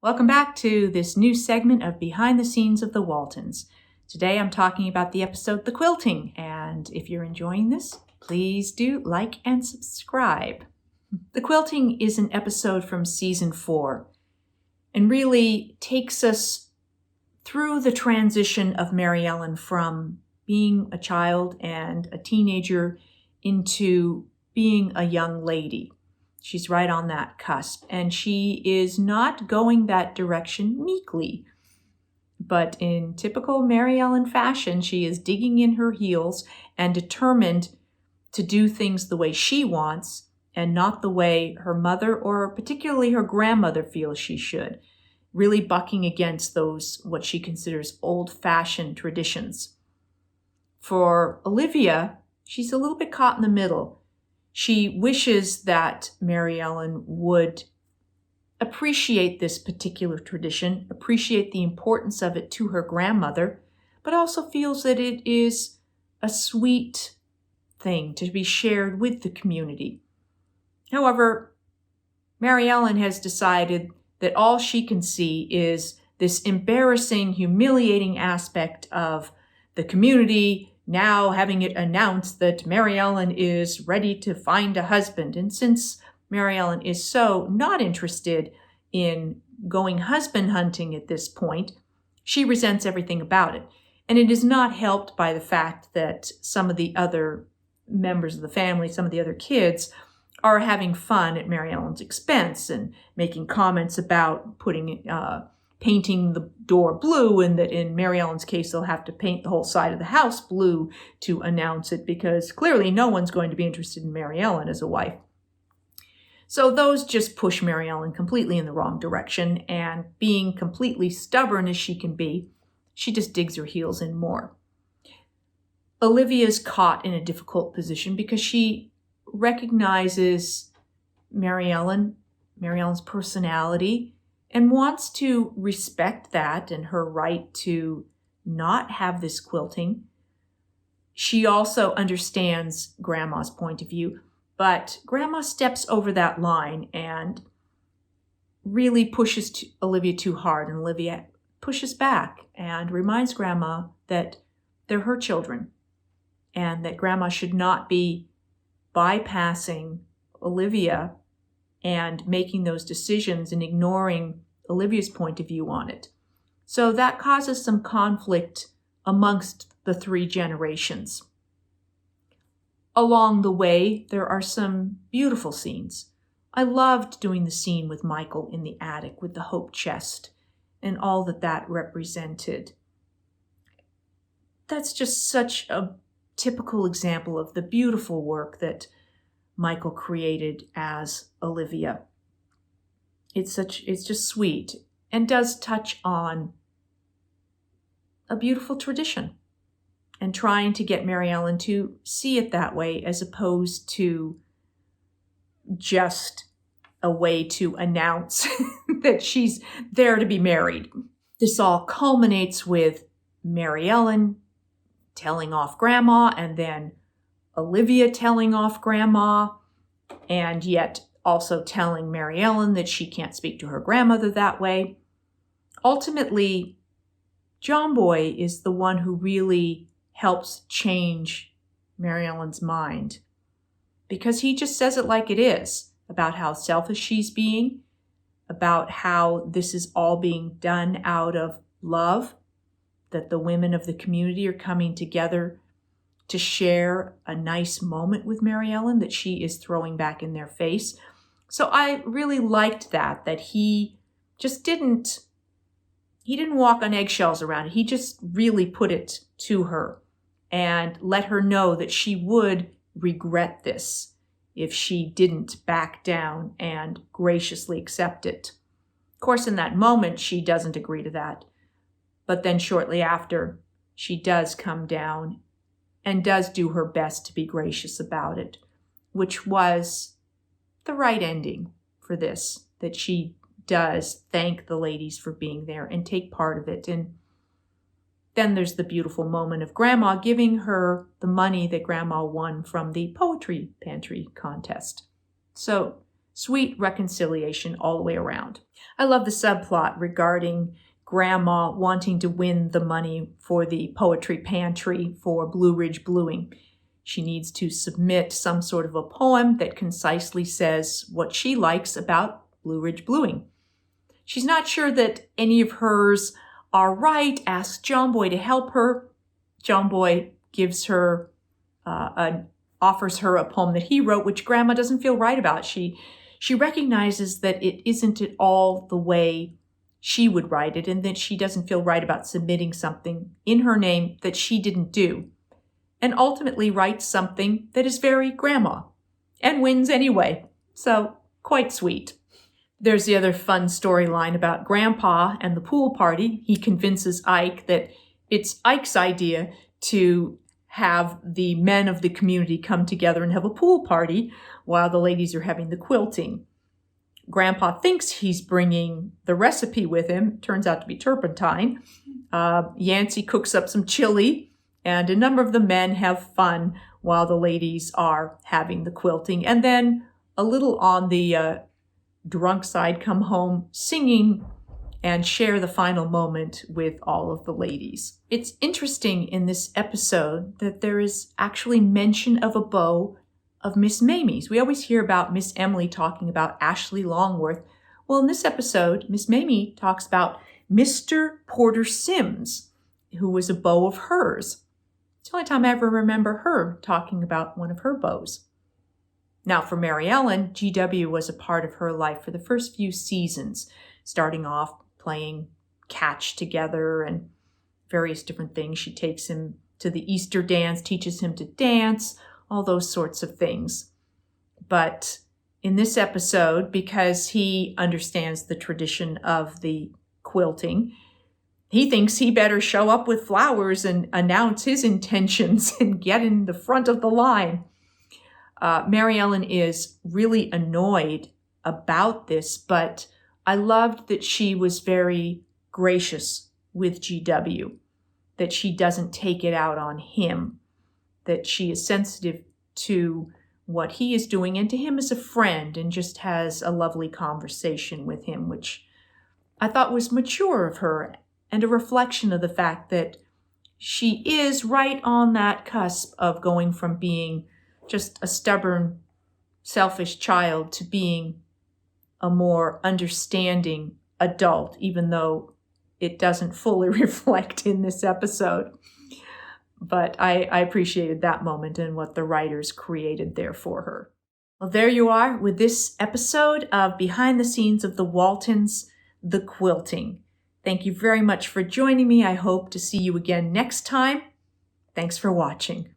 Welcome back to this new segment of Behind the Scenes of the Waltons. Today I'm talking about the episode The Quilting, and if you're enjoying this, please do like and subscribe. The Quilting is an episode from season 4 and really takes us through the transition of Mary Ellen from being a child and a teenager into being a young lady. She's right on that cusp, and she is not going that direction meekly. But in typical Mary Ellen fashion, she is digging in her heels and determined to do things the way she wants and not the way her mother or particularly her grandmother feels she should, really bucking against those what she considers old-fashioned traditions. For Olivia, she's a little bit caught in the middle. She wishes that Mary Ellen would appreciate this particular tradition, appreciate the importance of it to her grandmother, but also feels that it is a sweet thing to be shared with the community. However, Mary Ellen has decided that all she can see is this embarrassing, humiliating aspect of the community now having it announced that Mary Ellen is ready to find a husband. And since Mary Ellen is so not interested in going husband hunting at this point, she resents everything about it. And it is not helped by the fact that some of the other members of the family, some of the other kids, are having fun at Mary Ellen's expense and making comments about painting the door blue, and that in Mary Ellen's case, they'll have to paint the whole side of the house blue to announce it, because clearly no one's going to be interested in Mary Ellen as a wife. So those just push Mary Ellen completely in the wrong direction, and being completely stubborn as she can be, she just digs her heels in more. Olivia's caught in a difficult position because she recognizes Mary Ellen's personality, and wants to respect that and her right to not have this quilting. She also understands Grandma's point of view, but Grandma steps over that line and really pushes Olivia too hard, and Olivia pushes back and reminds Grandma that they're her children and that Grandma should not be bypassing Olivia and making those decisions and ignoring Olivia's point of view on it. So that causes some conflict amongst the 3 generations. Along the way, there are some beautiful scenes. I loved doing the scene with Michael in the attic with the hope chest and all that represented. That's just such a typical example of the beautiful work that Michael created as Olivia. It's just sweet and does touch on a beautiful tradition and trying to get Mary Ellen to see it that way, as opposed to just a way to announce that she's there to be married. This all culminates with Mary Ellen telling off Grandma, and then Olivia telling off Grandma, and yet also telling Mary Ellen that she can't speak to her grandmother that way. Ultimately, John Boy is the one who really helps change Mary Ellen's mind, because he just says it like it is, about how selfish she's being, about how this is all being done out of love, that the women of the community are coming together to share a nice moment with Mary Ellen that she is throwing back in their face. So I really liked that he just didn't walk on eggshells around it. He just really put it to her and let her know that she would regret this if she didn't back down and graciously accept it. Of course, in that moment, she doesn't agree to that. But then shortly after, she does come down and does do her best to be gracious about it, which was the right ending for this, that she does thank the ladies for being there and take part of it. And then there's the beautiful moment of Grandma giving her the money that Grandma won from the Poetry Pantry contest. So Sweet reconciliation all the way around. I love the subplot regarding Grandma wanting to win the money for the poetry pantry for Blue Ridge Bluing. She needs to submit some sort of a poem that concisely says what she likes about Blue Ridge Bluing. She's not sure that any of hers are right, asks John Boy to help her. John Boy gives her, offers her a poem that he wrote, which Grandma doesn't feel right about. She recognizes that it isn't at all the way she would write it, and that she doesn't feel right about submitting something in her name that she didn't do, and ultimately writes something that is very Grandma, and wins anyway. So, quite sweet. There's the other fun storyline about Grandpa and the pool party. He convinces Ike that it's Ike's idea to have the men of the community come together and have a pool party while the ladies are having the quilting. Grandpa thinks he's bringing the recipe with him. Turns out to be turpentine. Yancey cooks up some chili, and a number of the men have fun while the ladies are having the quilting. And then a little on the drunk side, come home singing and share the final moment with all of the ladies. It's interesting in this episode that there is actually mention of a beau of Miss Mamie's. We always hear about Miss Emily talking about Ashley Longworth. Well, in this episode, Miss Mamie talks about Mr. Porter Sims, who was a beau of hers. It's the only time I ever remember her talking about one of her beaux. Now, for Mary Ellen, GW was a part of her life for the first few seasons, starting off playing catch together and various different things. She takes him to the Easter dance, teaches him to dance, all those sorts of things. But in this episode, because he understands the tradition of the quilting, he thinks he better show up with flowers and announce his intentions and get in the front of the line. Mary Ellen is really annoyed about this, but I loved that she was very gracious with GW, that she doesn't take it out on him, that she is sensitive to what he is doing and to him as a friend, and just has a lovely conversation with him, which I thought was mature of her and a reflection of the fact that she is right on that cusp of going from being just a stubborn, selfish child to being a more understanding adult, even though it doesn't fully reflect in this episode. But I appreciated that moment and what the writers created there for her. Well, there you are with this episode of Behind the Scenes of the Waltons, The Quilting. Thank you very much for joining me. I hope to see you again next time. Thanks for watching.